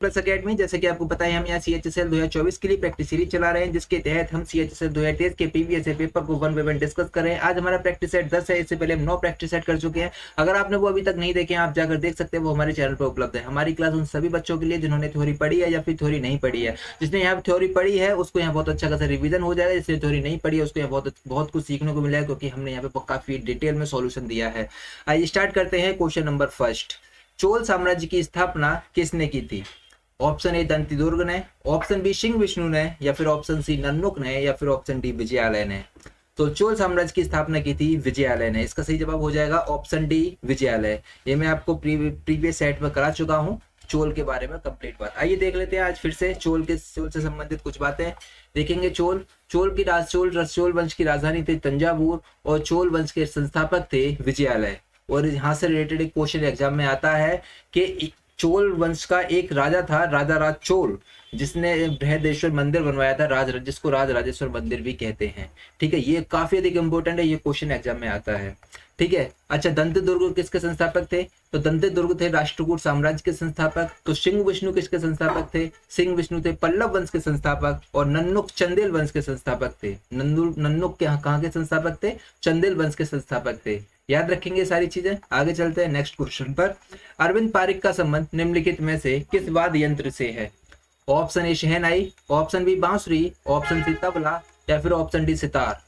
Plus academy, जैसे कि आपको पता है हम यहाँ CHSL 2024 के लिए प्रैक्टिस सीरीज चला रहे हैं, जिसके तहत हम CHSL 2023 के प्रीवियस पेपर को 1 बाय 1 डिस्कस कर रहे हैं। आज हमारा प्रैक्टिस सेट 10 है, इससे पहले हम 9 प्रैक्टिस सेट कर चुके हैं। अगर आपने वो अभी तक नहीं देखे हैं, आप जाकर देख सकते हैं, वो हमारे चैनल पर उपलब्ध है। हमारी क्लास उन सभी बच्चों के लिए जिन्होंने थ्योरी पढ़ी है या फिर थ्योरी नहीं पढ़ी है। जिसने यहाँ थ्योरी पढ़ी है उसको यहाँ बहुत अच्छा खासा रिविजन हो जाएगा, जिसने थ्योरी नहीं पढ़ी है उसको यहाँ बहुत कुछ सीखने को मिला है, क्योंकि हमने यहाँ पे काफी डिटेल में सॉल्यूशन दिया है। आइए स्टार्ट करते हैं। क्वेश्चन नंबर फर्स्ट, चोल साम्राज्य की स्थापना किसने की थी? ऑप्शन ए दंतिदुर्ग ने, ऑप्शन बी सिंह विष्णु ने, या फिर ऑप्शन सी नन्नुक ने, या फिर ऑप्शन डी विजयालय ने। तो चोल साम्राज्य की स्थापना की थी विजयालय ने। इसका सही जवाब हो जाएगा ऑप्शन डी विजयालय। ये मैं आपको प्रीवियस सेट में करा चुका हूँ चोल के बारे में कंप्लीट बात। आइए देख लेते हैं आज फिर से चोल से संबंधित कुछ बातें देखेंगे। चोल वंश की राजधानी थी तंजावुर और चोल वंश के संस्थापक थे विजयालय। और यहाँ से रिलेटेड एक क्वेश्चन एग्जाम में आता है कि चोल वंश का एक राजा था, राजा राज चोल, जिसने बृहदेश्वर मंदिर बनवाया था, जिसको राजराजेश्वर मंदिर भी कहते हैं। ठीक है, ये काफी अधिक इंपॉर्टेंट है, ये क्वेश्चन एग्जाम में आता है। ठीक है, अच्छा दंतेदुर्ग किसके संस्थापक थे? तो दंतेदुर्ग थे राष्ट्रकूट साम्राज्य के संस्थापक। तो सिंह विष्णु किसके संस्थापक थे? सिंह विष्णु थे पल्लव वंश के संस्थापक। और नन्नुक चंदेल वंश के संस्थापक थे। नन्नुक कहाँ के संस्थापक थे? चंदेल वंश के संस्थापक थे। याद रखेंगे सारी चीजें। आगे चलते हैं नेक्स्ट क्वेश्चन पर। अरविंद पारिक का संबंध निम्नलिखित में से किस वाद्य यंत्र से है? Option A shehnai, option B बांसुरी, ऑप्शन सी तबला, या फिर ऑप्शन डी सितार।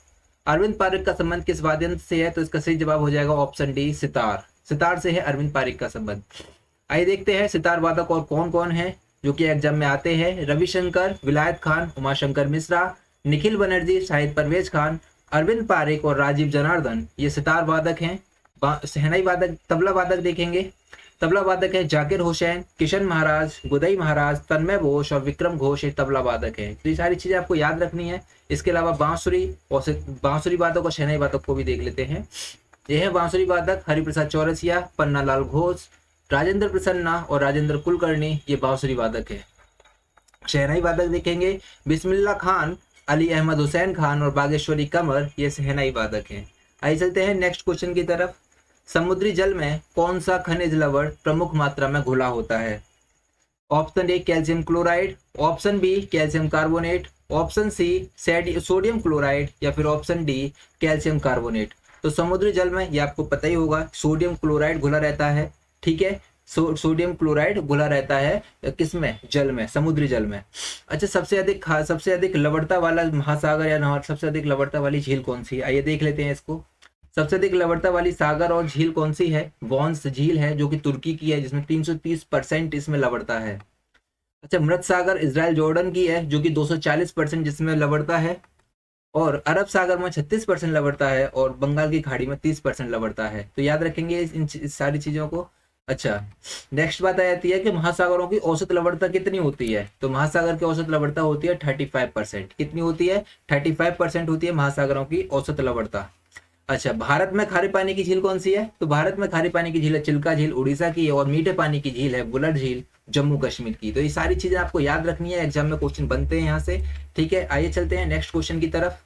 अरविंद पारिक का संबंध किस वाद्य यंत्र से है? तो इसका सही जवाब हो जाएगा ऑप्शन डी सितार। सितार से है अरविंद पारिक का संबंध। आइए देखते हैं सितार वादक और कौन कौन है जो कि एग्जाम में आते हैं। रविशंकर, विलायत खान, उमाशंकर मिश्रा, निखिल बनर्जी, शाहिद परवेज खान, अरविंद पारिक और राजीव जनार्दन, ये सितार वादक हैं। शहनाई वादक, तबला वादक देखेंगे। तबला वादक है जाकिर हुसैन, किशन महाराज, गुदई महाराज, तन्मय घोष और विक्रम घोष, ये तबला वादक है। तो ये सारी चीजें आपको याद रखनी है। इसके अलावा बांसुरी वादक और शहनाई वादक को भी देख लेते हैं। ये है बांसुरी वादक हरिप्रसाद चौरसिया, पन्नालाल घोष, राजेंद्र प्रसन्ना और राजेंद्र कुलकर्णी, ये बांसुरी वादक है। शहनाई वादक देखेंगे बिस्मिल्लाह खान, अली अहमद हुसैन खान और बागेश्वरी कमर, ये शहनाई वादक हैं। आइए चलते हैं नेक्स्ट क्वेश्चन की तरफ। समुद्री जल में कौन सा खनिज लवण प्रमुख मात्रा में घुला होता है? Option A calcium chloride, option B calcium carbonate, option C sodium chloride, या फिर ऑप्शन डी कैल्शियम कार्बोनेट। तो समुद्री जल में, ये आपको पता ही होगा, सोडियम क्लोराइड घुला रहता है। ठीक है, सोडियम क्लोराइड घुला रहता है किसमें? जल में, समुद्री जल में। अच्छा, सबसे अधिक लवणता वाला महासागर या नहर, सबसे अधिक लवणता वाली झील कौन सी है? आइए देख लेते हैं इसको। सबसे अधिक लवणता वाली सागर और झील कौन सी है? वॉन्स झील है, जो कि तुर्की की है, जिसमें 330% इसमें लवणता है। अच्छा, मृत सागर इजराइल जॉर्डन की है, जो कि 240% जिसमें लवणता है। और अरब सागर में 36% लवणता है, और बंगाल की खाड़ी में 30% लवणता है। तो याद रखेंगे इन सारी चीजों को। अच्छा, नेक्स्ट बात आ जाती है कि महासागरों की औसत लवणता कितनी होती है? तो महासागर की औसत लवणता होती है 35%। कितनी होती है? 35% होती है महासागरों की औसत लवणता। अच्छा, भारत में खारे पानी की झील कौन सी है? तो भारत में खारे पानी की झील है चिल्का झील, उड़ीसा की है। और मीठे पानी की झील है बुलर झील, जम्मू कश्मीर की। तो ये सारी चीजें आपको याद रखनी है, एग्जाम में क्वेश्चन बनते हैं यहाँ से। ठीक है, आइए चलते हैं नेक्स्ट क्वेश्चन की तरफ।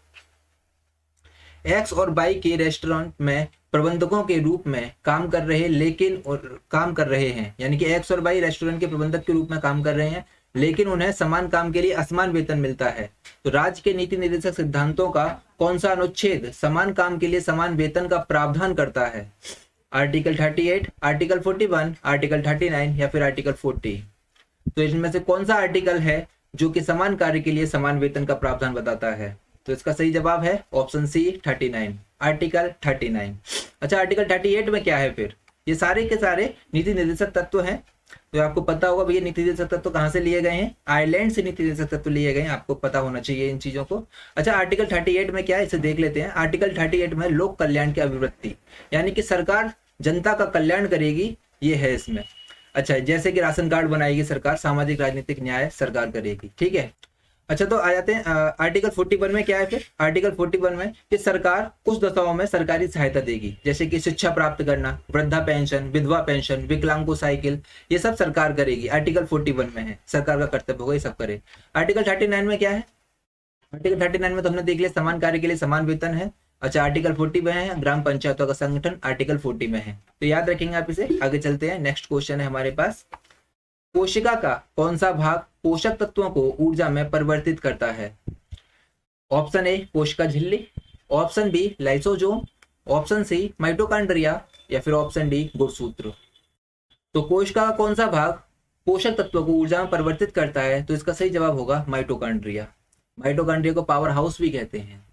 एक्स और वाई के रेस्टोरेंट में प्रबंधकों के रूप में काम कर रहे हैं, यानी कि एक्स और वाई रेस्टोरेंट के प्रबंधक के रूप में काम कर रहे हैं, लेकिन उन्हें समान काम के लिए असमान वेतन मिलता है। तो राज्य के नीति निर्देशक सिद्धांतों का कौन सा अनुच्छेद समान काम के लिए समान वेतन का प्रावधान करता है? आर्टिकल 38, आर्टिकल 41, आर्टिकल 39, या फिर आर्टिकल 40। तो इनमें से कौन सा आर्टिकल है जो कि समान कार्य के लिए समान वेतन का प्रावधान बताता है? तो इसका सही जवाब है ऑप्शन सी 39, आर्टिकल 39। अच्छा, आर्टिकल 38 में क्या है फिर? ये सारे के सारे नीति निर्देशक तत्व हैं। तो आपको पता होगा भैया नीति निर्देशक तत्व कहाँ से लिए गए हैं? आयरलैंड से नीति निर्देशक तत्व लिए गए हैं, आपको पता होना चाहिए इन चीजों को। अच्छा, आर्टिकल 38 में क्या है, इसे देख लेते हैं। आर्टिकल 38 में लोक कल्याण की अभिवृत्ति, यानी कि सरकार जनता का कल्याण करेगी, ये है इसमें। अच्छा, जैसे कि राशन कार्ड बनाएगी सरकार, सामाजिक राजनीतिक न्याय सरकार करेगी। ठीक है, अच्छा तो आ जाते हैं आर्टिकल 41 में क्या है फिर? आर्टिकल 41 में कि सरकार कुछ दशाओं में सरकारी सहायता देगी, जैसे कि शिक्षा प्राप्त करना, वृद्धा पेंशन, विधवा पेंशन, विकलांग को साइकिल, ये सब सरकार करेगी। आर्टिकल 41 में है, सरकार का कर्तव्य होगा ये सब करे। आर्टिकल 39 में क्या है? आर्टिकल 39 में तो हमने देख लिया समान कार्य के लिए समान वेतन है। अच्छा, आर्टिकल 40 में है ग्राम पंचायतों का संगठन, आर्टिकल 40 में है। तो याद रखेंगे आप इसे। आगे चलते हैं, नेक्स्ट क्वेश्चन है हमारे पास। कोशिका का कौन सा भाग पोषक तत्वों को ऊर्जा में परिवर्तित करता है? ऑप्शन ए कोशिका झिल्ली, option B lysosome, option C mitochondria या फिर ऑप्शन डी गुणसूत्र। तो कोशिका का कौन सा भाग पोषक तत्वों को ऊर्जा में परिवर्तित करता है? तो इसका सही जवाब होगा माइटोकॉन्ड्रिया। माइटोकॉन्ड्रिया को पावर हाउस भी कहते हैं।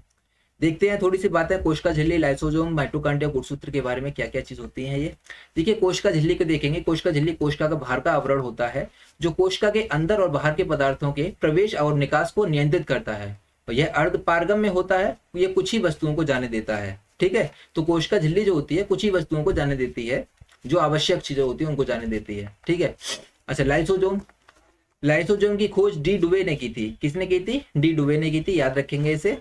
देखते हैं थोड़ी सी बातें कोशिका झिल्ली, लाइसोसोम, माइटोकॉन्ड्रिया, गुणसूत्र के बारे में क्या क्या चीज होती है ये। देखिए कोशिका झिल्ली को देखेंगे। कोशिका झिल्ली कोशिका का बाहर का आवरण होता है जो कोशिका के अंदर और बाहर के पदार्थों के प्रवेश और निकास को नियंत्रित करता है। और यह अर्ध पारगम में होता है, ये कुछ ही वस्तुओं को जाने देता है। ठीक है, तो कोशिका झिल्ली जो होती है कुछ ही वस्तुओं को जाने देती है, जो आवश्यक चीजें होती है उनको जाने देती है। ठीक है, अच्छा लाइसोसोम, लाइसोसोम की खोज डी डुवे ने की थी। किसने की थी? डी डुवे ने की थी, याद रखेंगे इसे।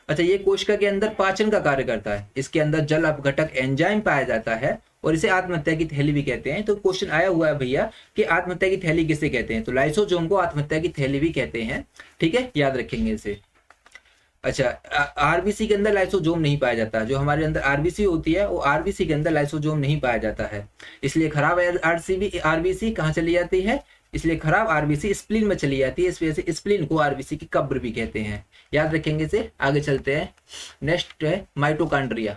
अच्छा ये कोशिका के अंदर पाचन का कार्य करता है। इसके अंदर जल अपघटक एंजाइम पाया जाता है और इसे आत्महत्या की थैली भी कहते हैं। तो क्वेश्चन आया हुआ है भैया कि आत्महत्या की थैली किसे कहते हैं? तो लाइसोसोम को आत्महत्या की थैली भी कहते हैं। ठीक है, याद रखेंगे इसे। अच्छा आरबीसी के अंदर लाइसोसोम नहीं पाया जाता। जो हमारे अंदर आरबीसी होती है वो आरबीसी के अंदर लाइसोसोम नहीं पाया जाता है, इसलिए खराब आरबीसी कहाँ चली जाती है? इसलिए खराब आरबीसी स्प्लीन में चली जाती है। इस वजह से स्प्लीन को आरबीसी की कब्र भी कहते हैं। याद रखेंगे इसे। आगे चलते हैं, नेक्स्ट है माइटोकॉन्ड्रिया।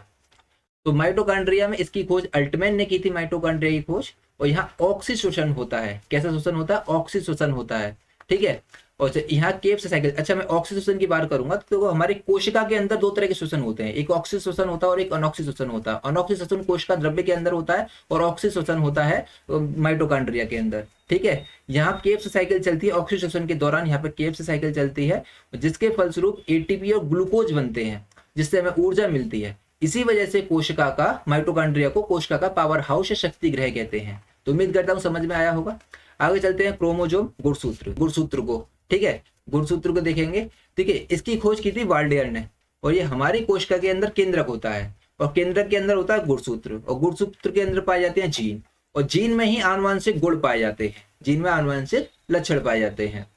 तो माइटोकॉन्ड्रिया में इसकी खोज अल्टमैन ने की थी, माइटोकॉन्ड्रिया की खोज। और यहाँ ऑक्सीशोषण होता है। कैसा शोषण होता है? ऑक्सीशोषण होता है। ठीक है, और यहाँ केप्स साइकिल। अच्छा मैं ऑक्सीशोषण की बात करूंगा तो हमारी कोशिका के अंदर दो तरह के शोषण होते हैं, एक ऑक्सीशोषण होता है और एक अनऑक्सीशोषण होता है। अनऑक्सीशोषण कोशिका द्रव्य के अंदर होता है और ऑक्सीशोषण होता है माइटोकॉन्ड्रिया के अंदर। ठीक है, यहाँ केप्स साइकिल चलती है ऑक्सीशोषण के दौरान, यहाँ पे केप्स साइकिल चलती है जिसके फलस्वरूप एटीपी और ग्लूकोज बनते हैं जिससे हमें ऊर्जा मिलती है। इसी वजह से कोशिका का माइटोकॉन्ड्रिया को कोशिका का पावर हाउस या शक्ति गृह कहते हैं। तो उम्मीद करता हूँ समझ में आया होगा। आगे चलते हैं क्रोमोजोम, गुणसूत्र को। ठीक है, गुणसूत्र को देखेंगे। ठीक है, इसकी खोज की थी वाल्डेयर ने और ये हमारी कोशिका के अंदर केंद्रक होता है और केंद्रक के अंदर होता है गुणसूत्र और गुणसूत्र के अंदर पाए जाते हैं जीन और जीन में ही आनुवंशिक गुण पाए जाते हैं, जीन में आनुवंशिक लक्षण पाए जाते हैं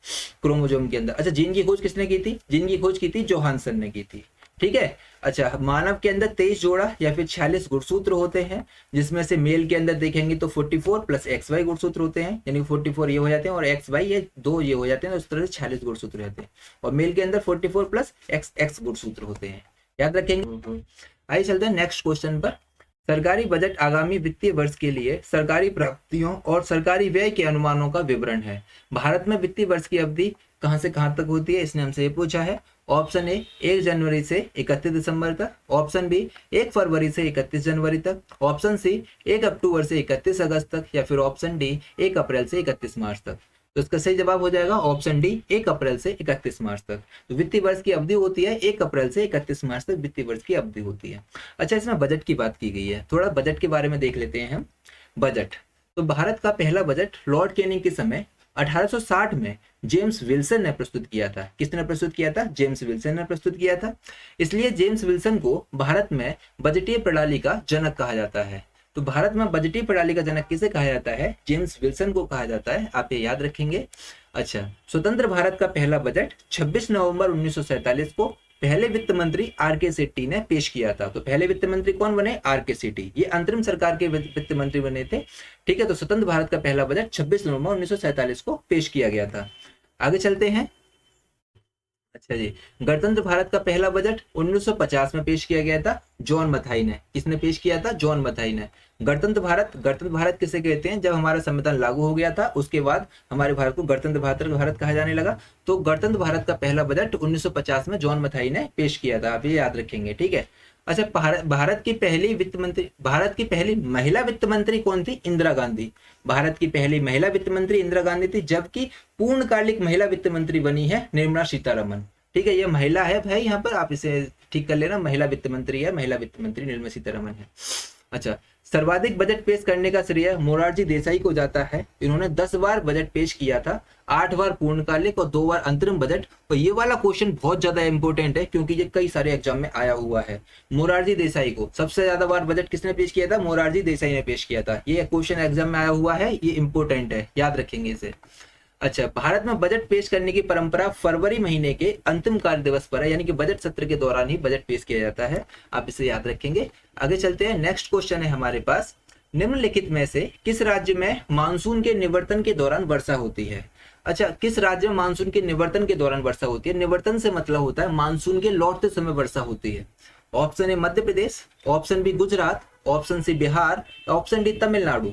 क्रोमोजोम के अंदर। अच्छा जीन की खोज किसने की थी? जीन की खोज की थी जोहानसन ने की थी। ठीक है, अच्छा मानव के अंदर 23 जोड़ा या फिर 46 गुणसूत्र होते हैं जिसमें से मेल के अंदर देखेंगे तो 44 प्लस XY गुणसूत्र होते हैं, यानी 44 ये हो जाते हैं और XY ये 2 ये हो जाते हैं, तो इस तरह से 46 गुणसूत्र रहते हैं। और मेल के अंदर 44 प्लस XX गुणसूत्र होते हैं, याद रखेंगे। आइए चलते हैं नेक्स्ट क्वेश्चन पर। सरकारी बजट आगामी वित्तीय वर्ष के लिए सरकारी प्राप्तियों और सरकारी व्यय के अनुमानों का विवरण है। भारत में वित्तीय वर्ष की अवधि कहां से कहां तक होती है, इसने हमसे ये पूछा है। ऑप्शन ए 1 जनवरी से 31 दिसंबर तक, ऑप्शन बी 1 फरवरी से 31 जनवरी तक, ऑप्शन सी 1 अक्टूबर से 31 अगस्त तक या फिर ऑप्शन डी 1 अप्रैल से 31 मार्च तक। तो इसका सही जवाब हो जाएगा ऑप्शन डी 1 अप्रैल से 31 मार्च तक। तो वित्तीय वर्ष की अवधि होती है 1 अप्रैल से 31 मार्च तक वित्तीय वर्ष की अवधि होती है। अच्छा इसमें बजट की बात की गई है, थोड़ा बजट के बारे में देख लेते हैं हम। बजट, तो भारत का पहला बजट लॉर्ड कैनिंग के समय 1860 में जेम्स विल्सन ने प्रस्तुत किया था। किसने प्रस्तुत किया था? जेम्स विल्सन ने प्रस्तुत किया था। इसलिए जेम्स विल्सन को भारत में बजटीय प्रणाली का जनक कहा जाता है। तो भारत में बजटीय प्रणाली का जनक किसे कहा जाता है? जेम्स विल्सन को कहा जाता है, आप ये याद रखेंगे। अच्छा स्वतंत्र भारत का पहला बजट 26 नवंबर 1947 को पहले वित्त मंत्री आर.के. शेट्टी ने पेश किया था। तो पहले वित्त मंत्री कौन बने? आर.के. शेट्टी, ये अंतरिम सरकार के वित्त मंत्री बने थे। ठीक है, तो स्वतंत्र भारत का पहला बजट 26 नवंबर 1947 को पेश किया गया था। आगे चलते हैं। अच्छा जी, गणतंत्र भारत का पहला बजट 1950 में पेश किया गया था, जॉन मथाई ने। किसने पेश किया था? जॉन मथाई ने। गणतंत्र भारत किसे कहते हैं? जब हमारा संविधान लागू हो गया था उसके बाद हमारे भारत को गणतंत्र भारत कहा जाने लगा। तो गणतंत्र भारत का पहला बजट 1950 में जॉन मथाई ने पेश किया था, आप ये याद रखेंगे। ठीक है, अच्छा भारत की पहली महिला वित्त मंत्री कौन थी? इंदिरा गांधी। भारत की पहली महिला वित्त मंत्री इंदिरा गांधी थी, जबकि पूर्णकालिक महिला वित्त मंत्री बनी है निर्मला सीतारमन। ठीक है, ये महिला है भाई, यहाँ पर आप इसे ठीक कर लेना, महिला वित्त मंत्री है, महिला वित्त मंत्री निर्मला सीतारमन है। अच्छा सर्वाधिक बजट पेश करने का श्रेय मोरारजी देसाई को जाता है। इन्होंने 10 बार बजट पेश किया था, 8 बार पूर्णकालिक और 2 बार अंतरिम बजट। तो ये वाला क्वेश्चन बहुत ज्यादा इंपॉर्टेंट है क्योंकि ये कई सारे एग्जाम में आया हुआ है। मोरारजी देसाई को सबसे ज्यादा बार बजट किसने पेश किया था? मोरारजी देसाई ने पेश किया था। ये क्वेश्चन एग्जाम में आया हुआ है, ये इंपॉर्टेंट है, याद रखेंगे इसे। अच्छा भारत में बजट पेश करने की परंपरा फरवरी महीने के अंतिम कार्य दिवस पर है, यानी कि बजट सत्र के दौरान ही बजट पेश किया जाता है, आप इसे याद रखेंगे। आगे चलते हैं, नेक्स्ट क्वेश्चन है हमारे पास, निम्नलिखित में से किस राज्य में मानसून के निवर्तन के दौरान वर्षा होती है? अच्छा, किस राज्य में मानसून के निवर्तन के दौरान वर्षा होती है? निवर्तन से मतलब होता है मानसून के लौटते समय वर्षा होती है। Option A Madhya Pradesh, option B Gujarat, option C Bihar, option D Tamil Nadu.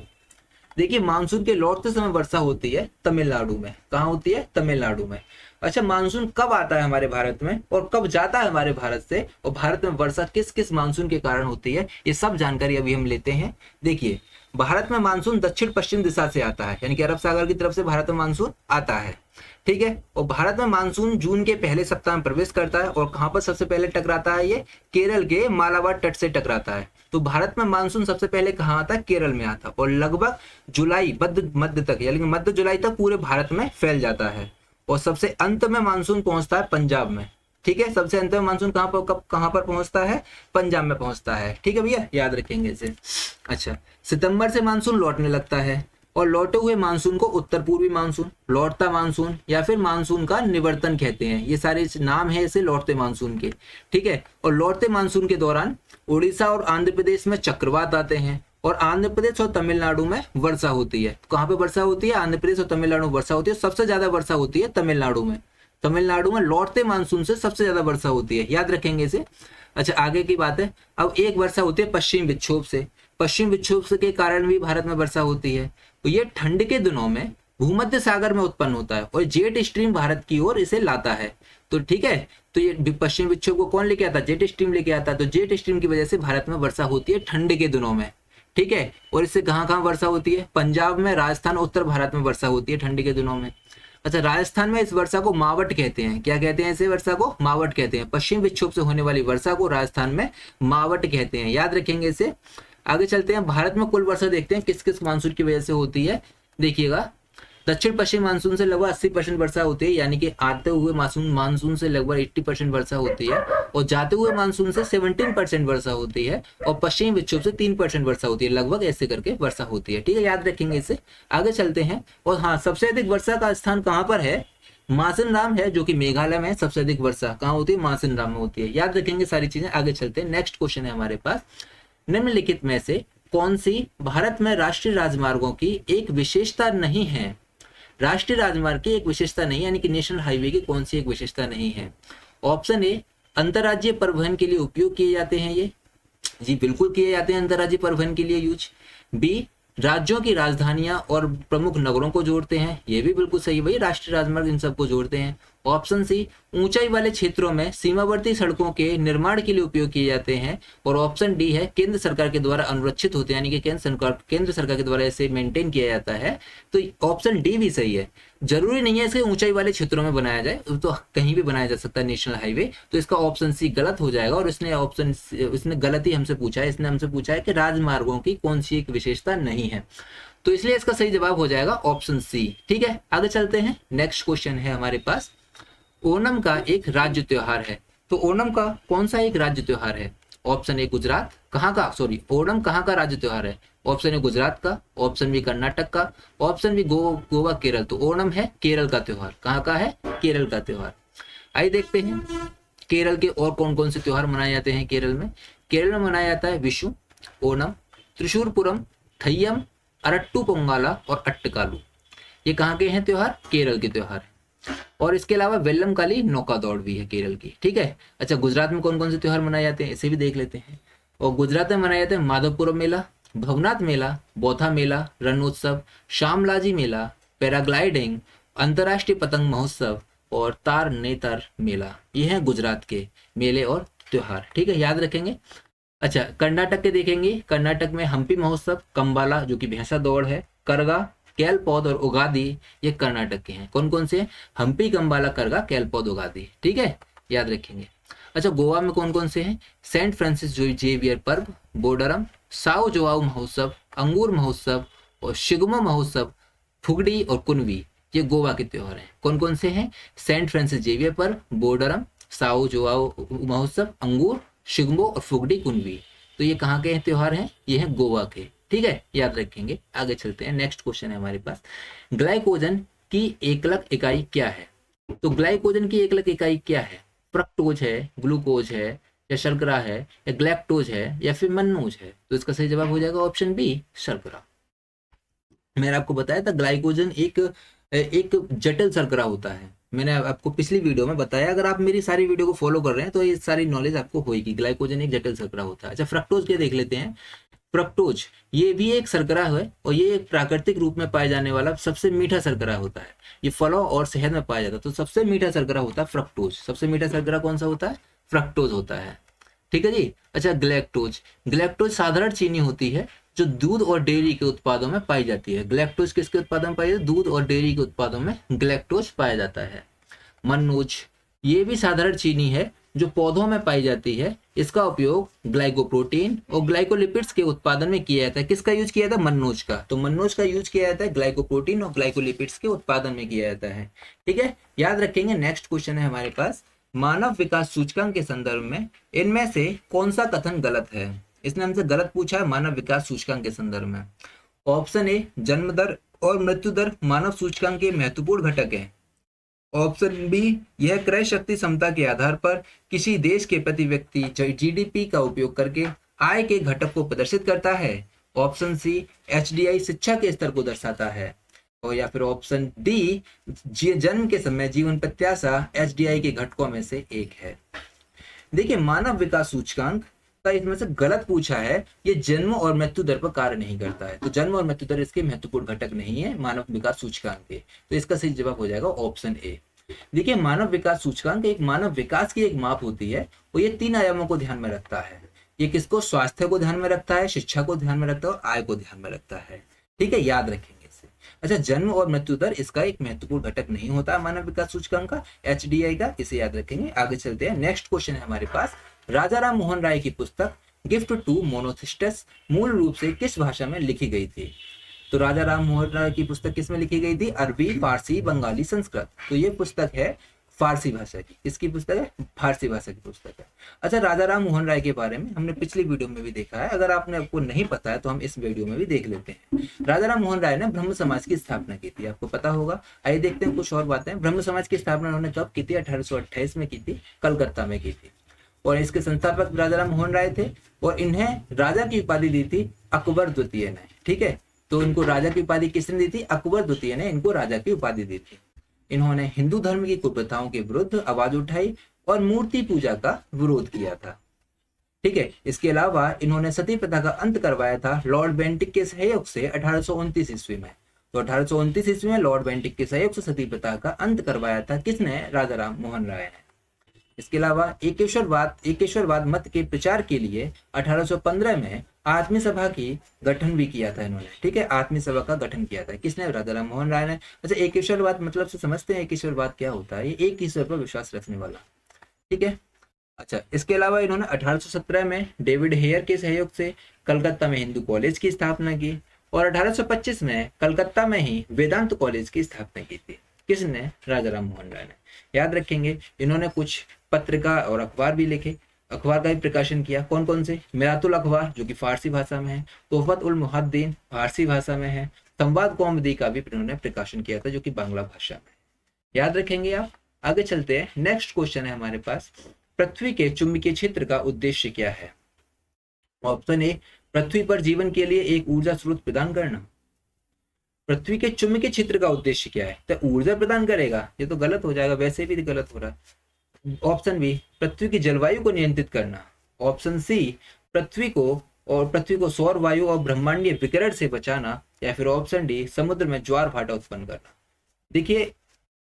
देखिए, मानसून के लौटते समय वर्षा होती है तमिलनाडु में। कहाँ होती है? तमिलनाडु में। अच्छा, मानसून कब आता है हमारे भारत में और कब जाता है हमारे भारत से, और भारत में वर्षा किस किस मानसून के कारण होती है, ये सब जानकारी अभी हम लेते हैं। देखिए, भारत में मानसून दक्षिण पश्चिम दिशा से आता है, यानी कि अरब सागर की तरफ से भारत में मानसून आता है। ठीक है, और भारत में मानसून जून के पहले सप्ताह में प्रवेश करता है, और कहाँ पर सबसे पहले टकराता है? ये केरल के मालाबार तट से टकराता है। तो भारत में मानसून सबसे पहले कहाँ आता है? केरल में आता है, और लगभग जुलाई मध्य तक, यानी कि मध्य जुलाई तक पूरे भारत में फैल जाता है, और सबसे अंत में मानसून पहुंचता है पंजाब में। ठीक है, सबसे अंत में मानसून कहाँ पर कब कहाँ पर पहुंचता है? पंजाब में पहुंचता है। ठीक है भैया, याद रखेंगे इसे। अच्छा, सितंबर से मानसून लौटने लगता है, और लौटे हुए मानसून को उत्तर पूर्वी मानसून, लौटता मानसून, या फिर मानसून का निवर्तन कहते हैं। ये सारे नाम है इसे लौटते मानसून के। ठीक है, और लौटते मानसून के दौरान उड़ीसा और आंध्र प्रदेश में चक्रवात आते हैं, और आंध्र प्रदेश और तमिलनाडु में वर्षा होती है। कहाँ पे वर्षा होती है? आंध्र प्रदेश और तमिलनाडु में वर्षा होती है। सबसे ज्यादा वर्षा होती है तमिलनाडु में। तमिलनाडु में लौटते मानसून से सबसे ज्यादा वर्षा होती है, याद रखेंगे इसे। अच्छा, आगे की बात है। अब एक वर्षा होती है पश्चिम विक्षोभ से। पश्चिम विक्षोभ के कारण भी भारत में वर्षा होती है। तो ये ठंड के दिनों में भूमध्य सागर में उत्पन्न होता है, और जेट स्ट्रीम भारत की ओर इसे लाता है। तो ठीक है, तो ये पश्चिम विक्षोभ को कौन लेके आता है? जेट स्ट्रीम लेके आता है। तो जेट स्ट्रीम की वजह से भारत में वर्षा होती है ठंड के दिनों में। ठीक है, और इससे कहाँ कहाँ वर्षा होती है? पंजाब में, राजस्थान, उत्तर भारत में वर्षा होती है ठंडी के दिनों में। अच्छा, राजस्थान में इस वर्षा को मावट कहते हैं। क्या कहते हैं इसे? वर्षा को मावट कहते हैं। पश्चिम विक्षोभ से होने वाली वर्षा को राजस्थान में मावट कहते हैं, याद रखेंगे इसे। आगे चलते हैं। भारत में कुल वर्षा देखते हैं किस किस मानसून की वजह से होती है। देखिएगा, दक्षिण पश्चिम मानसून से लगभग 80% वर्षा होती है, यानी कि आते हुए मानसून से लगभग 80% वर्षा होती है, और जाते हुए मानसून से 17% वर्षा होती है, और पश्चिमी विक्षोभ से 3% वर्षा होती है। लगभग ऐसे करके वर्षा होती है। ठीक है, याद रखेंगे इसे। आगे चलते हैं। और हाँ, सबसे अधिक वर्षा का स्थान कहाँ पर है? मासिनराम है, जो कि मेघालय में सबसे अधिक वर्षा कहाँ होती है? मासिनराम में होती है। याद रखेंगे सारी चीजें। आगे चलते हैं। नेक्स्ट क्वेश्चन है हमारे पास, निम्नलिखित में से कौन सी भारत में राष्ट्रीय राजमार्गों की एक विशेषता नहीं है? राष्ट्रीय राजमार्ग की एक विशेषता नहीं, यानी कि नेशनल हाईवे की कौन सी एक विशेषता नहीं है? ऑप्शन ए, अंतर्राज्यीय परिवहन के लिए उपयोग किए जाते हैं ये। जी बिल्कुल किए जाते हैं अंतर्राज्यीय परिवहन के लिए यूज। बी, राज्यों की राजधानियां और प्रमुख नगरों को जोड़ते हैं। ये भी बिल्कुल सही भाई, राष्ट्रीय राजमार्ग इन सबको जोड़ते हैं। ऑप्शन सी, ऊंचाई वाले क्षेत्रों में सीमावर्ती सड़कों के निर्माण के लिए उपयोग किए जाते हैं। और ऑप्शन डी है, केंद्र सरकार के द्वारा अनुरक्षित होते हैं, यानी कि केंद्र सरकार के द्वारा ऐसे मेंटेन किया जाता है। तो ऑप्शन डी भी सही है। जरूरी नहीं है इसे ऊंचाई वाले क्षेत्रों में बनाया जाए, तो कहीं भी बनाया जा सकता है नेशनल हाईवे। तो इसका ऑप्शन सी गलत हो जाएगा, और इसने गलत ही हमसे पूछा है। इसने हमसे पूछा है कि राजमार्गों की कौन सी एक विशेषता नहीं है, तो इसलिए इसका सही जवाब हो जाएगा ऑप्शन सी। ठीक है, आगे चलते हैं। नेक्स्ट क्वेश्चन है हमारे पास, ओणम का एक राज्य त्योहार है। तो ओणम का कौन सा एक राज्य त्योहार है? ऑप्शन ए गुजरात, कहाँ का सॉरी ओणम कहाँ का राज्य त्योहार है? ऑप्शन ए गुजरात का, ऑप्शन बी कर्नाटक का, ऑप्शन बी गोवा केरल। तो ओणम है केरल का त्योहार। कहाँ का है? केरल का त्योहार। आइए देखते हैं केरल के और कौन कौन से त्योहार मनाए जाते हैं केरल में। केरल में मनाया जाता है विशु, ओणम, त्रिशूरपुरम, थय्यम, अरट्टू पोंगाला और अट्टकालू। ये कहाँ के हैं त्योहार? केरल के त्योहार है। और इसके अलावा वेल्लमकाली नौका दौड़ भी है केरल की। ठीक है, अच्छा गुजरात में कौन कौन से त्योहार मनाए जाते हैं इसे भी देख लेते हैं। और गुजरात में मनाए जाते हैं माधवपुरम मेला, भवनाथ मेला, बौथा मेला, रणोत्सव, शामलाजी मेला, पैराग्लाइडिंग, अंतर्राष्ट्रीय पतंग महोत्सव और तार नेतर मेला। ये हैं गुजरात के मेले और त्योहार। ठीक है, याद रखेंगे। अच्छा, कर्नाटक के देखेंगे। कर्नाटक में हम्पी महोत्सव, कंबाला जो कि भैंसा दौड़ है, करगा, कैलपौद और उगादी, ये कर्नाटक के हैं। कौन कौन से? हम्पी, कंबाला, करगा, कैलपौद, उगादी। ठीक है, याद रखेंगे। अच्छा, गोवा में कौन कौन से हैं? सेंट फ्रांसिस जेवियर पर्व, बोडरम, साओ जोआओ महोत्सव, अंगूर महोत्सव और शिगमो महोत्सव, फुगड़ी और कुनवी। ये गोवा के त्योहार हैं। कौन कौन से हैं? सेंट फ्रांसिस जेवियर पर्व, बोडरम, साओ जोआओ महोत्सव, अंगूर, शिगमो और फुगड़ी, कुनवी। तो ये कहाँ के त्योहार हैं? ये हैं गोवा के। ठीक है, याद रखेंगे। आगे चलते हैं। नेक्स्ट क्वेश्चन है हमारे पास, ग्लाइकोजन की एकलक इकाई क्या है? तो ग्लाइकोजन की एकलक इकाई क्या है? फ्रक्टोज है, ग्लूकोज है, या शर्करा है या ग्लैक्टोज है या फिर मन्नोज है, तो इसका सही जवाब हो जाएगा ऑप्शन बी शर्करा। मैंने आपको बताया था ग्लाइकोजन एक एक जटिल शर्करा होता है, मैंने आपको पिछली वीडियो में बताया, अगर आप मेरी सारी वीडियो को फॉलो कर रहे हैं तो ये सारी नॉलेज आपको होगी। ग्लाइकोजन एक जटिल शर्करा होता है। अच्छा, फ्रक्टोज के देख लेते हैं। फ्रक्टोज ये भी एक शर्करा है और ये एक प्राकृतिक रूप में पाए जाने वाला सबसे मीठा शर्करा होता है। ये फलों और शहद में पाया जाता है, तो सबसे मीठा शर्करा होता है फ्रक्टोज। सबसे मीठा शर्करा कौन सा होता है? फ्रक्टोज होता है। ठीक है जी। अच्छा, ग्लैक्टोज। ग्लैक्टोज साधारण चीनी होती है जो दूध और डेयरी के उत्पादों में पाई जाती है। ग्लैक्टोज किसके उत्पादन में पाई जाती है? दूध और डेयरी के उत्पादों में ग्लैक्टोज पाया जाता है। मन्नोज ये भी साधारण चीनी है जो पौधों में पाई जाती है। इसका उपयोग ग्लाइकोप्रोटीन और ग्लाइकोलिपिड्स के उत्पादन में किया जाता है। किसका यूज किया जाता है? मन्नोज का। तो मन्नोज का यूज किया जाता है ग्लाइकोप्रोटीन और ग्लाइकोलिपिड्स के उत्पादन में किया जाता है। ठीक है, याद रखेंगे। नेक्स्ट क्वेश्चन है हमारे पास, मानव विकास सूचकांक के संदर्भ में इनमें से कौन सा कथन गलत है? इसने हमसे गलत पूछा है मानव विकास सूचकांक के संदर्भ में। ऑप्शन ए, जन्म दर और मृत्यु दर मानव सूचकांक के महत्वपूर्ण घटक है। ऑप्शन बी, यह क्रय शक्ति क्षमता के आधार पर किसी देश के प्रति व्यक्ति जीडीपी का उपयोग करके आय के घटक को प्रदर्शित करता है। ऑप्शन सी, एचडीआई शिक्षा के स्तर को दर्शाता है। और या फिर ऑप्शन डी, जन्म के समय जीवन प्रत्याशा एचडीआई के घटकों में से एक है। देखिए, मानव विकास सूचकांक का इसमें से गलत पूछा है, ये जन्म और मृत्यु दर पर कार्य नहीं करता है। तो जन्म और मृत्यु दर इसके महत्वपूर्ण घटक नहीं है मानव विकास सूचकांक के। तो इसका सही जवाब हो जाएगा ऑप्शन ए। देखिए, मानव विकास सूचकांक एक मानव विकास की एक माप होती है और ये 3 आयामों को ध्यान में रखता है। ये किसको? स्वास्थ्य को ध्यान में रखता है, शिक्षा को ध्यान में रखता है और आय को ध्यान में रखता है। ठीक है, याद रखेंगे इसे। अच्छा, जन्म और मृत्यु दर इसका एक महत्वपूर्ण घटक नहीं होता मानव विकास सूचकांक का, एचडीआई का, इसे याद रखेंगे। आगे चलते हैं। नेक्स्ट क्वेश्चन है हमारे पास, राजा राम मोहन राय की पुस्तक गिफ्ट टू मोनोथिस्टस मूल रूप से किस भाषा में लिखी गई थी? तो राजा राम मोहन राय की पुस्तक किस में लिखी गई थी? अरबी, फारसी, बंगाली, संस्कृत। तो ये पुस्तक है फारसी भाषा की। किसकी पुस्तक है? फारसी भाषा की पुस्तक है। अच्छा, राजा राम मोहन राय के बारे में हमने पिछली वीडियो में भी देखा है, अगर आपको नहीं पता है तो हम इस वीडियो में भी देख लेते हैं। राजा राम मोहन राय ने ब्रह्म समाज की स्थापना की थी, आपको पता होगा। आइए देखते हैं कुछ और बातें। ब्रह्म समाज की स्थापना उन्होंने कब की थी? 1828 में की थी, कलकत्ता में की थी। और इसके संस्थापक राजा राम मोहन राय थे और इन्हें राजा की उपाधि दी थी अकबर द्वितीय ने। ठीक है, तो इनको राजा की उपाधि किसने दी थी? अकबर द्वितीय ने इनको राजा की उपाधि दी थी। इन्होंने हिंदू धर्म की कुप्रथाओं के विरुद्ध आवाज उठाई और मूर्ति पूजा का विरोध किया था। ठीक है, इसके अलावा इन्होंने सती प्रथा का अंत करवाया था लॉर्ड बेंटिक के सहयोग से 1829 ईस्वी में। तो 1829 ईस्वी में लॉर्ड बेंटिक के सहयोग से सती प्रथा का अंत करवाया था किसने? राजा राम मोहन राय ने। इसके अलावा एकेश्वरवाद मत के प्रचार के लिए 1815 में आत्मीय सभा की गठन भी किया था इन्होंने। ठीक है, आत्मीय सभा का गठन किया था किसने? राजा राम मोहन राय ने। अच्छा, एकेश्वरवाद मतलब से समझते हैं एकेश्वरवाद क्या होता है? ये एक ईश्वर पर विश्वास रखने वाला। ठीक है। अच्छा, इसके अलावा इन्होंने 1817 में डेविड हेयर के सहयोग से कलकत्ता में हिंदू कॉलेज की स्थापना की और 1825 में कलकत्ता में ही वेदांत कॉलेज की स्थापना की थी। किसने? राजा राम मोहन राय ने। याद रखेंगे, इन्होंने कुछ पत्रिका और अखबार भी लिखे, अखबार का भी प्रकाशन किया। कौन कौन से? मिरातुल अखबार जो कि फारसी भाषा में है, तोहफत उल मुहद्दीन फारसी भाषा में है, संवाद कौमुदी का भी इन्होंने प्रकाशन किया था जो कि बांग्ला भाषा में। याद रखेंगे आप। आगे चलते हैं। नेक्स्ट क्वेश्चन है हमारे पास, पृथ्वी के चुंबकीय क्षेत्र का उद्देश्य क्या है? ऑप्शन ए, पृथ्वी पर जीवन के लिए एक ऊर्जा स्रोत प्रदान करना। पृथ्वी के चुंबकीय क्षेत्र का उद्देश्य क्या है? तो ऊर्जा प्रदान करेगा, ये तो गलत हो जाएगा, वैसे भी गलत हो रहा है। ऑप्शन बी, पृथ्वी की जलवायु को नियंत्रित करना। ऑप्शन सी, पृथ्वी को सौर वायु और ब्रह्मांडीय विकिरण से बचाना। या फिर ऑप्शन डी, समुद्र में ज्वार भाटा उत्पन्न करना। देखिए,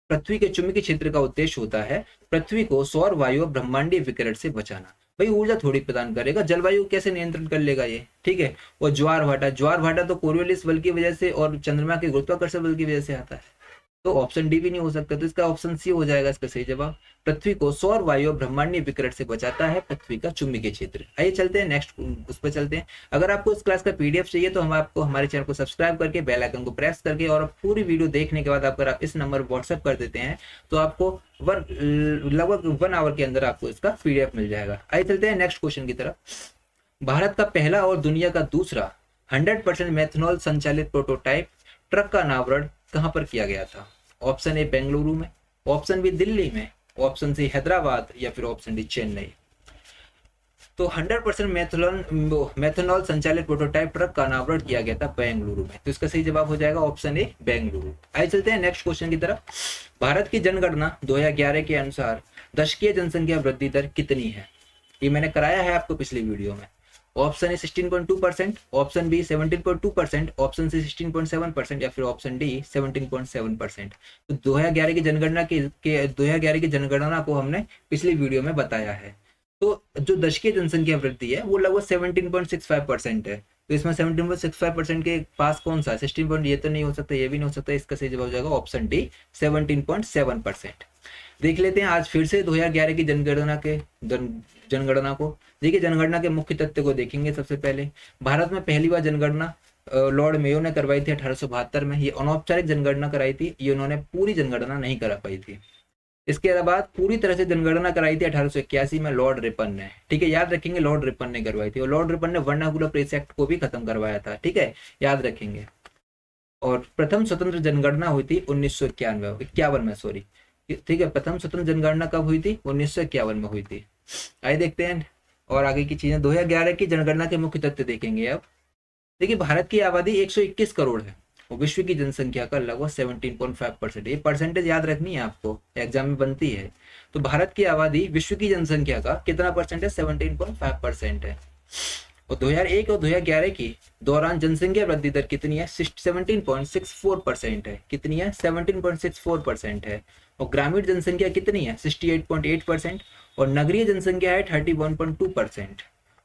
पृथ्वी के चुंबकीय क्षेत्र का उद्देश्य होता है पृथ्वी को सौर वायु और ब्रह्मांडीय विकिरण से बचाना। भाई ऊर्जा थोड़ी प्रदान करेगा, जलवायु कैसे नियंत्रण कर लेगा ये? ठीक है। और ज्वार भाटा तो कोरियोलिस बल की वजह से और चंद्रमा के गुरुत्वाकर्षण बल की वजह से आता है। तो ऑप्शन डी भी नहीं हो सकता, तो इसका ऑप्शन सी हो जाएगा इसका सही जवाब। पृथ्वी को सौर वायु और ब्रह्मांडीय विकिरण से बचाता है पृथ्वी का चुंबकीय क्षेत्र। आइए चलते हैं नेक्स्ट उस पर चलते हैं। अगर आपको इस क्लास का पीडीएफ चाहिए तो हम आपको हमारे चैनल को सब्सक्राइब करके बेल आइकन को प्रेस करके और पूरी वीडियो देखने के बाद अगर आप इस नंबर व्हाट्सएप कर देते हैं तो आपको लगभग 1 आवर के अंदर आपको इसका पीडीएफ मिल जाएगा। आइए चलते हैं नेक्स्ट क्वेश्चन की तरफ। भारत का पहला और दुनिया का दूसरा 100% मेथनॉल संचालित प्रोटोटाइप ट्रक का अनावरण कहां पर किया गया था? ऑप्शन ए, बेंगलुरु में, ऑप्शन बी, दिल्ली में, ऑप्शन सी, हैदराबाद, या फिर ऑप्शन डी, चेन्नई। तो 100% मेथनॉल संचालित प्रोटोटाइप ट्रक का अनावरण किया गया था बेंगलुरु में। तो इसका सही जवाब हो जाएगा ऑप्शन ए बेंगलुरु। आइए चलते हैं नेक्स्ट क्वेश्चन की तरफ। भारत की जनगणना 2011 के अनुसार दशकीय जनसंख्या वृद्धि दर कितनी है? ये मैंने कराया है आपको पिछली वीडियो में। Option A 16.2%, option B 17.2%, option C 16.7% या फिर ऑप्शन डी 17.7%। तो 2011 की जनगणना के 2011 की जनगणना को हमने पिछली वीडियो में बताया है। तो जो दशकीय जनसंख्या वृद्धि है वो लगभग 17.65% है। तो इसमें 17.65% के पास कौन सा 16 ये तो नहीं हो सकता, ये भी नहीं हो सकता। इसका सही जवाब हो जाएगा ऑप्शन डी 17.7%। देख लेते हैं आज फिर से 2011 की जनगणना को। देखिए जनगणना के मुख्य तथ्य को देखेंगे। सबसे पहले भारत में पहली बार जनगणना लॉर्ड मेयो ने करवाई थी 1872 में। ये अनौपचारिक जनगणना कराई थी, ये उन्होंने पूरी जनगणना नहीं करा पाई थी। इसके बाद पूरी तरह से जनगणना कराई थी 1881 में लॉर्ड रिपन ने। ठीक है, याद रखेंगे लॉर्ड रिपन ने करवाई थी। और लॉर्ड रिपन ने वर्नाकुलर प्रेस एक्ट को भी खत्म करवाया था। ठीक है, याद रखेंगे। और प्रथम स्वतंत्र जनगणना हुई थी 1951 में, सॉरी। ठीक है, प्रथम स्वतंत्र जनगणना कब हुई थी? 1951 में हुई थी। आइए देखते हैं और आगे की चीजें। 2011 की जनगणना के मुख्य तथ्य देखेंगे अब। देखिए भारत की आबादी 121 करोड़ है और विश्व की जनसंख्या का लगभग 17.5%। ये परसेंटेज याद रखनी है आपको, एग्जाम में बनती है। तो भारत की आबादी विश्व की जनसंख्या का कितना परसेंट है? 17.5% है। और 2001 और 2011 की दौरान जनसंख्या वृद्धि दर कितनी है? 17.64% है। कितनी है? 17.64% है। और ग्रामीण जनसंख्या कितनी है? 68.8%। और नगरीय जनसंख्या है 31.2%।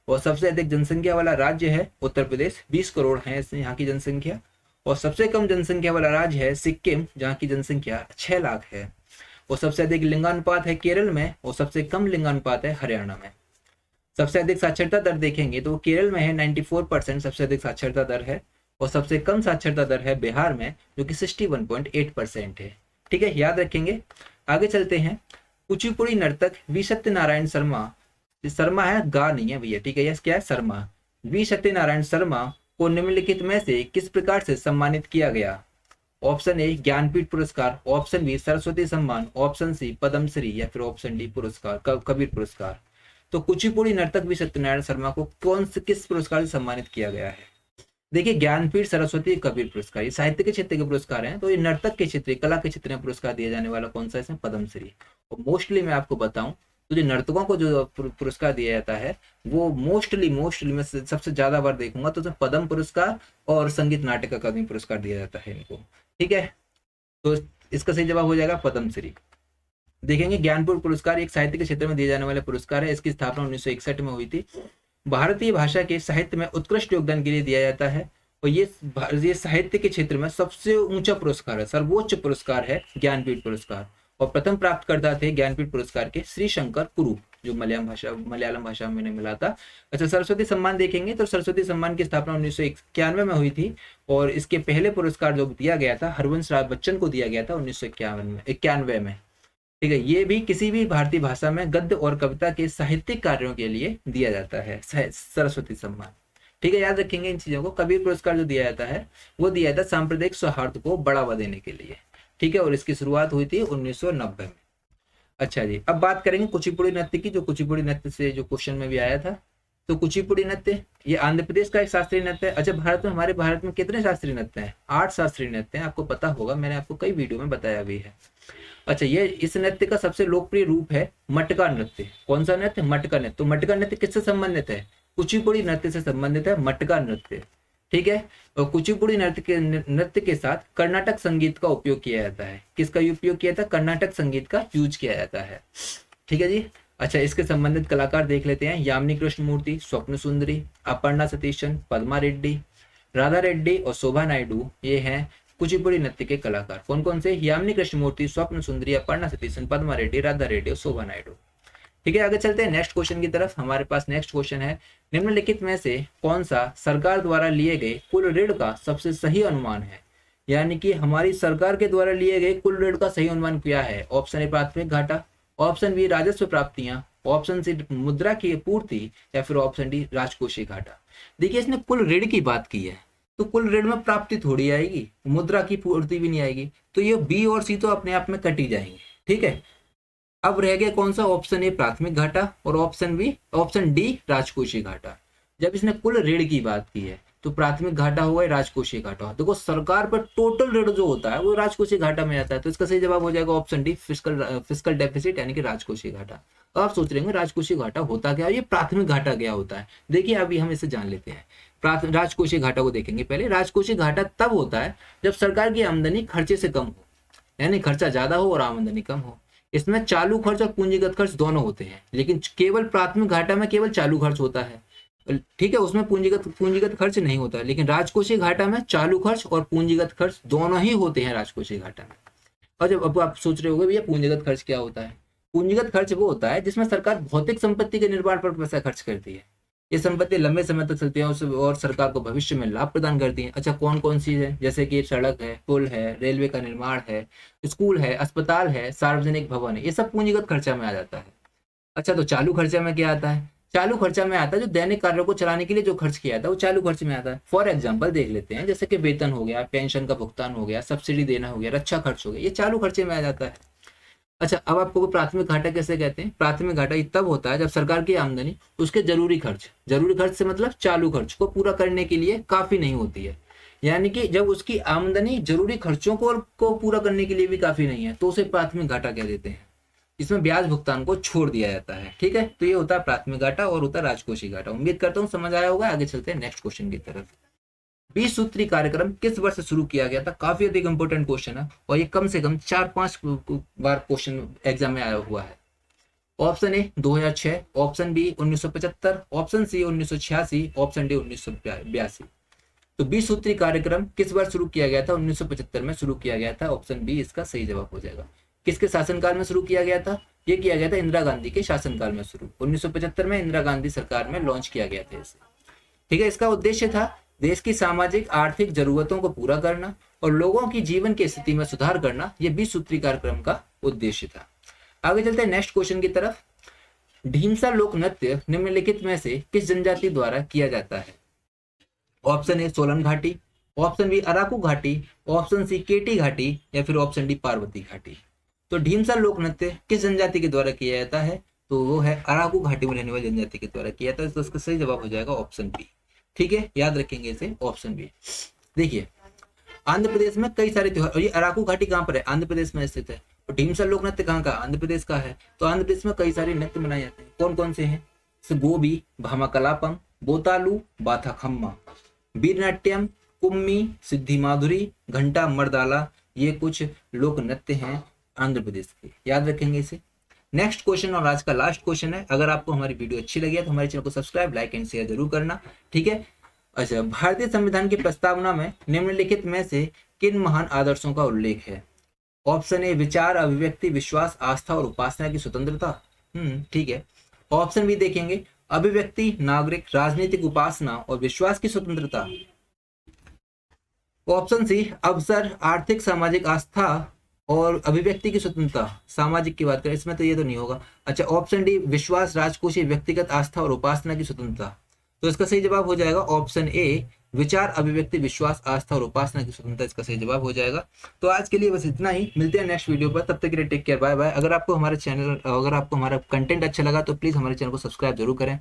और सबसे अधिक जनसंख्या वाला राज्य है उत्तर प्रदेश, 20 करोड़ है यहाँ की जनसंख्या। और सबसे कम जनसंख्या वाला राज्य है सिक्किम, जहाँ की जनसंख्या 6 लाख है। और सबसे अधिक लिंगानुपात है केरल में और सबसे कम लिंगानुपात है हरियाणा में। सबसे अधिक साक्षरता दर देखेंगे तो केरल में है 94% सबसे अधिक साक्षरता दर है। और सबसे कम साक्षरता दर है बिहार में, जो कि 61.8% है। ठीक है, याद रखेंगे। आगे चलते हैं। कुचिपुड़ी नर्तक वी सत्यनारायण शर्मा, शर्मा है, गा नहीं है भैया। ठीक है, यस क्या है? शर्मा। वी सत्यनारायण शर्मा को निम्नलिखित में से किस प्रकार से सम्मानित किया गया? ऑप्शन ए ज्ञानपीठ पुरस्कार, ऑप्शन बी सरस्वती सम्मान, ऑप्शन सी पद्मश्री या फिर ऑप्शन डी पुरस्कार कबीर पुरस्कार। तो कुचिपुड़ी नर्तक वी सत्यनारायण शर्मा को किस पुरस्कार से सम्मानित किया गया है? देखिए ज्ञानपीठ, सरस्वती, कबीर पुरस्कार ये साहित्य के क्षेत्र के पुरस्कार हैं। तो ये नर्तक के क्षेत्र, कला के क्षेत्र में पुरस्कार दिया जाने वाला कौन सा है? इसमें पद्मश्री। और मोस्टली मैं आपको बताऊं तो जो नर्तकों को जो पुरस्कार दिया जाता है वो मोस्टली मैं सबसे ज्यादा बार देखूंगा तो पद्म पुरस्कार और संगीत नाटक अकादमी पुरस्कार दिया जाता है इनको। ठीक है, तो इसका सही जवाब हो जाएगा पद्मश्री। देखेंगे ज्ञानपीठ पुरस्कार एक साहित्य के क्षेत्र में दिए जाने वाले पुरस्कार है। इसकी स्थापना 1961 में हुई थी। भारतीय भाषा के साहित्य में उत्कृष्ट योगदान के लिए दिया जाता है। और ये साहित्य के क्षेत्र में सबसे ऊंचा पुरस्कार है, सर्वोच्च पुरस्कार है ज्ञानपीठ पुरस्कार। और प्रथम प्राप्तकर्ता थे ज्ञानपीठ पुरस्कार के श्री शंकर कुरु, जो मलयालम भाषा में मिला था। अच्छा, सरस्वती सम्मान देखेंगे तो सरस्वती सम्मान की स्थापना 1991 में हुई थी। और इसके पहले पुरस्कार जो दिया गया था हरवंश राय बच्चन को दिया गया था 1991 में। ठीक है, ये भी किसी भी भारतीय भाषा में गद्य और कविता के साहित्यिक कार्यों के लिए दिया जाता है सरस्वती सम्मान। ठीक है, याद रखेंगे इन चीजों को। कबीर पुरस्कार जो दिया जाता है वो दिया जाता है सांप्रदायिक सौहार्द को बढ़ावा देने के लिए। ठीक है, और इसकी शुरुआत हुई थी 1990 में। अच्छा जी, अब बात करेंगे कुचिपुड़ी नृत्य की, जो कुचिपुड़ी नृत्य से जो क्वेश्चन में भी आया था। तो कुचिपुड़ी नृत्य ये आंध्र प्रदेश का एक शास्त्रीय नृत्य है। अच्छा, हमारे भारत में कितने शास्त्रीय नृत्य हैं? 8 शास्त्रीय नृत्य हैं। आपको पता होगा, मैंने आपको कई वीडियो में बताया भी है। अच्छा, ये इस नृत्य का सबसे लोकप्रिय रूप है मटका नृत्य। कौन सा नृत्य? मटका नृत्य। तो मटका नृत्य किससे संबंधित है? कुचिपुड़ी नृत्य से संबंधित है मटका नृत्य। ठीक है, और कुचिपुड़ी नृत्य के साथ कर्नाटक संगीत का उपयोग किया जाता है। किसका उपयोग किया जाता है? कर्नाटक संगीत का यूज किया जाता है। ठीक है जी। अच्छा, इसके संबंधित कलाकार देख लेते हैं। यामिनी कृष्णमूर्ति, स्वप्न सुंदरी, अपर्णा सतीशन, पद्मा रेड्डी, राधा रेड्डी और शोभा नायडू, ये हैं कुचिपुड़ी नृत्य के कलाकार। कौन कौन से? यामिनी कृष्णमूर्ति, स्वप्न सुंदरी, अपर्णा सतीशन, पद्मा रेड्डी, राधा रेड्डी और शोभा नायडू। ठीक है, आगे चलते हैं नेक्स्ट क्वेश्चन की तरफ। हमारे पास नेक्स्ट क्वेश्चन है, निम्नलिखित में से कौन सा सरकार द्वारा लिए गए कुल ऋण का सबसे सही अनुमान है? यानी कि हमारी सरकार के द्वारा लिए गए कुल ऋण का सही अनुमान क्या है? ऑप्शन ए प्राथमिक घाटा, ऑप्शन बी राजस्व प्राप्तियां, ऑप्शन सी मुद्रा की पूर्ति या फिर ऑप्शन डी राजकोषीय घाटा। देखिए, इसने कुल ऋण की बात की है तो कुल ऋण में प्राप्ति थोड़ी आएगी, मुद्रा की पूर्ति भी नहीं आएगी। तो ये बी और सी तो अपने आप में कट ही जाएंगे। ठीक है, अब रह गया कौन सा, ऑप्शन ए प्राथमिक घाटा और ऑप्शन डी राजकोषीय घाटा। जब इसने कुल ऋण की बात की है तो प्राथमिक घाटा हुआ है, राजकोषीय घाटा हुआ। देखो सरकार पर टोटल ऋण जो होता है वो राजकोषीय घाटा में आता है, तो इसका सही जवाब हो जाएगा ऑप्शन डी, फिस्कल डेफिसिट यानी कि राजकोषीय घाटा। अब आप सोच रहे होंगे राजकोषीय घाटा होता क्या है, ये प्राथमिक घाटा क्या होता है। देखिए अभी हम इसे जान लेते हैं। राजकोषीय घाटा को देखेंगे पहले। राजकोषीय घाटा तब होता है जब सरकार की आमदनी खर्चे से कम हो, यानी खर्चा ज्यादा हो और आमदनी कम हो। इसमें चालू खर्च और पूंजीगत खर्च दोनों होते हैं, लेकिन केवल प्राथमिक घाटा में केवल चालू खर्च होता है, ठीक है, उसमें पूंजीगत खर्च नहीं होता है। लेकिन राजकोषीय घाटा में चालू खर्च और पूंजीगत खर्च दोनों ही होते हैं राजकोषीय घाटा में। और जब अब आप सोच रहे होंगे भैया पूंजीगत खर्च क्या होता है। पूंजीगत खर्च वो होता है जिसमें सरकार भौतिक संपत्ति के निर्माण पर पैसा खर्च करती है। ये संपत्ति लंबे समय तक चलती है और सरकार को भविष्य में लाभ प्रदान करती है। अच्छा कौन कौन सी है, जैसे कि सड़क है, पुल है, रेलवे का निर्माण है, स्कूल है, अस्पताल है, सार्वजनिक भवन है, ये सब पूंजीगत खर्चा में आ जाता है। अच्छा तो चालू खर्चा में क्या आता है, चालू खर्चा में आता है जो दैनिक कार्यों को चलाने के लिए जो खर्च किया था वो चालू खर्च में आता है। फॉर एग्जांपल देख लेते हैं, जैसे कि वेतन हो गया, पेंशन का भुगतान हो गया, सब्सिडी देना हो गया, रक्षा खर्च हो गया, ये चालू खर्चे में आ जाता है। अच्छा अब आपको प्राथमिक घाटा कैसे कहते हैं, प्राथमिक घाटा तब होता है जब सरकार की आमदनी उसके जरूरी खर्च से मतलब चालू खर्च को पूरा करने के लिए काफी नहीं होती है, यानी कि जब उसकी आमदनी जरूरी खर्चों को पूरा करने के लिए भी काफी नहीं है तो उसे प्राथमिक घाटा कह देते हैं। इसमें ब्याज भुगतान को छोड़ दिया जाता है, ठीक है। तो ये होता है प्राथमिक घाटा और होता है राजकोषीय घाटा। उम्मीद करता हूँ समझ आया होगा। आगे चलते हैं नेक्स्ट क्वेश्चन की तरफ। 20 सूत्री कार्यक्रम किस वर्ष शुरू किया गया था, काफी अधिक इंपोर्टेंट क्वेश्चन है और ये कम से कम 4-5 बार क्वेश्चन एग्जाम में आया हुआ है। Option A 2006, option B 1975, option C 1986, option D 1982। तो 20 सूत्री कार्यक्रम किस बार शुरू किया गया था, 1975 में शुरू किया गया था। ऑप्शन बी इसका सही जवाब हो जाएगा। किसके शासनकाल में शुरू किया गया था, ये किया गया था इंदिरा गांधी के शासनकाल में शुरू। 1975 में इंदिरा गांधी सरकार में लॉन्च किया गया था इसे, ठीक है। इसका उद्देश्य था देश की सामाजिक आर्थिक जरूरतों को पूरा करना और लोगों की जीवन की स्थिति में सुधार करना, ये 20 सूत्री कार्यक्रम का उद्देश्य था। आगे चलते हैं नेक्स्ट क्वेश्चन की तरफ। ढींसा लोक नृत्य निम्नलिखित में से किस जनजाति द्वारा किया जाता है। ऑप्शन ए सोलन घाटी, ऑप्शन बी अराकू घाटी, ऑप्शन सी केटी घाटी या फिर ऑप्शन डी पार्वती घाटी। तो ढींसा लोक नृत्य किस जनजाति के द्वारा किया जाता है, तो वो है अराकू घाटी में रहने वाली जनजाति के द्वारा किया जाता है। तो इसका सही जवाब हो जाएगा ऑप्शन बी, ठीक है, याद रखेंगे इसे, ऑप्शन बी। देखिए आंध्र प्रदेश में कई सारे त्योहार, और ये अराकू घाटी कहाँ पर है, आंध्र प्रदेश में स्थित है। और ढींसा लोक नृत्य कहाँ का, आंध्र प्रदेश का है। तो आंध्र प्रदेश में कई सारे नृत्य मनाए जाते हैं। कौन कौन से हैं, गोबी, भामाकलापम, बोतालू, बाथाखम्मा, वीरनाट्यम, कुम्मी, सिद्धि माधुरी, घंटा मर्दाला, ये कुछ लोक नृत्य हैं आंध्र प्रदेश के, याद रखेंगे इसे। नेक्स्ट क्वेश्चन और आज का लास्ट क्वेश्चन है। अगर आपको हमारी वीडियो अच्छी लगी है तो हमारे चैनल को सब्सक्राइब, लाइक एंड शेयर जरूर करना, ठीक है। अच्छा, भारतीय संविधान की प्रस्तावना में निम्नलिखित में से किन महान आदर्शों का उल्लेख है। ऑप्शन ए विचार, अभिव्यक्ति, विश्वास, आस्था और उपासना की स्वतंत्रता, ठीक है। ऑप्शन बी देखेंगे अभिव्यक्ति, नागरिक, राजनीतिक उपासना और विश्वास की स्वतंत्रता। ऑप्शन सी अवसर, आर्थिक सामाजिक आस्था और अभिव्यक्ति की स्वतंत्रता। सामाजिक की बात करें इसमें तो ये तो नहीं होगा। अच्छा ऑप्शन डी विश्वास, राजकोषीय, व्यक्तिगत आस्था और उपासना की स्वतंत्रता। तो इसका सही जवाब हो जाएगा ऑप्शन ए विचार, अभिव्यक्ति, विश्वास, आस्था और उपासना की स्वतंत्रता, इसका सही जवाब हो जाएगा। तो आज के लिए बस इतना ही, मिलते हैं नेक्स्ट वीडियो पर, तब तक के लिए टेक केयर, बाय बाय। अगर आपको हमारा कंटेंट अच्छा लगा तो प्लीज हमारे चैनल को सब्सक्राइब जरूर करें।